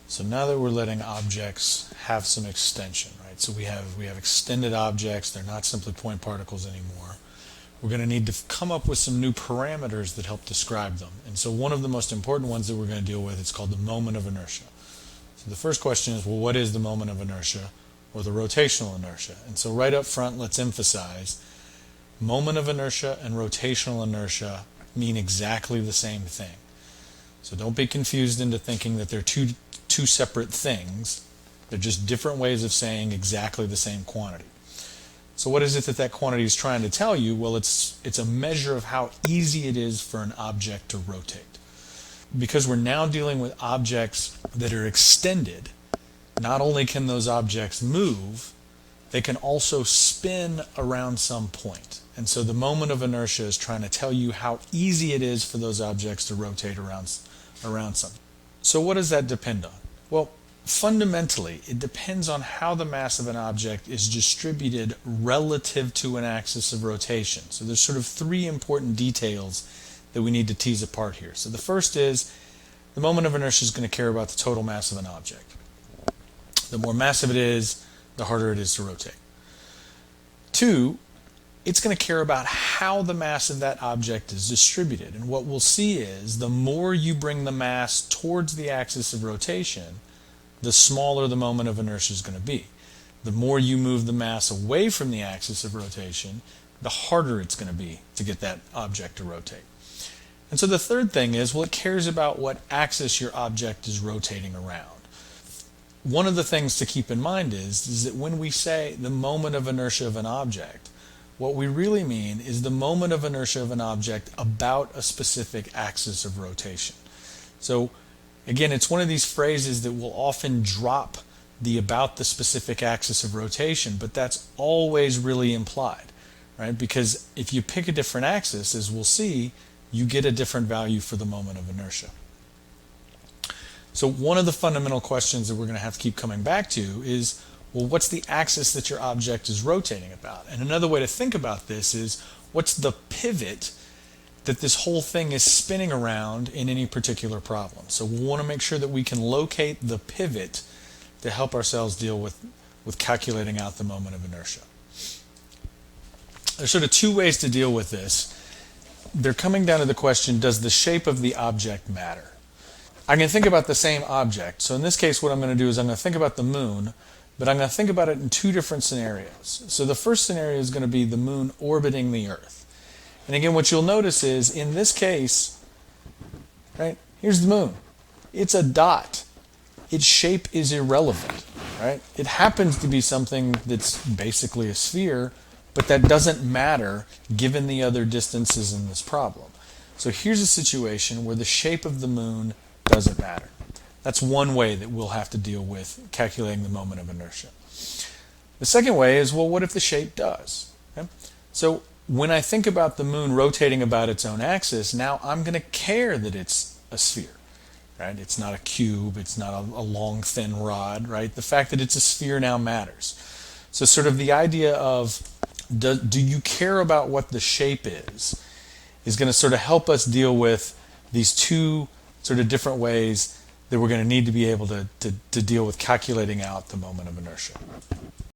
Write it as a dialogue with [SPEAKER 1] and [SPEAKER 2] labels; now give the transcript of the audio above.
[SPEAKER 1] So now that we're letting objects have some extension, right? So we have extended objects, they're not simply point particles anymore. We're going to need to come up with some new parameters that help describe them. And so one of the most important ones that we're going to deal with is called the moment of inertia. So the first question is, well, what is the moment of inertia or the rotational inertia? And so right up front, let's emphasize moment of inertia and rotational inertia mean exactly the same thing. So don't be confused into thinking that they're two separate things. They're just different ways of saying exactly the same quantity. So what is it that quantity is trying to tell you? Well, it's a measure of how easy it is for an object to rotate. Because we're now dealing with objects that are extended, not only can those objects move, they can also spin around some point. And so the moment of inertia is trying to tell you how easy it is for those objects to rotate around something. So what does that depend on? Well, fundamentally, it depends on how the mass of an object is distributed relative to an axis of rotation. So there's sort of three important details that we need to tease apart here. So the first is the moment of inertia is going to care about the total mass of an object. The more massive it is, the harder it is to rotate. Two, it's going to care about how the mass of that object is distributed. And what we'll see is the more you bring the mass towards the axis of rotation, the smaller the moment of inertia is going to be. The more you move the mass away from the axis of rotation, the harder it's going to be to get that object to rotate. And so the third thing is, well, it cares about what axis your object is rotating around. One of the things to keep in mind is that when we say the moment of inertia of an object, what we really mean is the moment of inertia of an object about a specific axis of rotation. So again, it's one of these phrases that will often drop the about the specific axis of rotation, but that's always really implied, right? Because if you pick a different axis, as we'll see, you get a different value for the moment of inertia. So one of the fundamental questions that we're going to have to keep coming back to is, well, what's the axis that your object is rotating about? And another way to think about this is, what's the pivot that this whole thing is spinning around in any particular problem? So we want to make sure that we can locate the pivot to help ourselves deal with calculating out the moment of inertia. There's sort of two ways to deal with this. They're coming down to the question, does the shape of the object matter? I can think about the same object. So in this case, what I'm going to do is I'm going to think about the moon, but I'm going to think about it in two different scenarios. So the first scenario is going to be the moon orbiting the Earth. And again, what you'll notice is, in this case, right, here's the moon. It's a dot. Its shape is irrelevant, right? It happens to be something that's basically a sphere, but that doesn't matter given the other distances in this problem. So here's a situation where the shape of the moon doesn't matter. That's one way that we'll have to deal with calculating the moment of inertia. The second way is, well, what if the shape does? Okay? So when I think about the moon rotating about its own axis, now I'm going to care that it's a sphere. Right? It's not a cube, it's not a long, thin rod. Right? The fact that it's a sphere now matters. So sort of the idea of, do you care about what the shape is going to sort of help us deal with these two sort of different ways that we're going to need to be able to deal with calculating out the moment of inertia.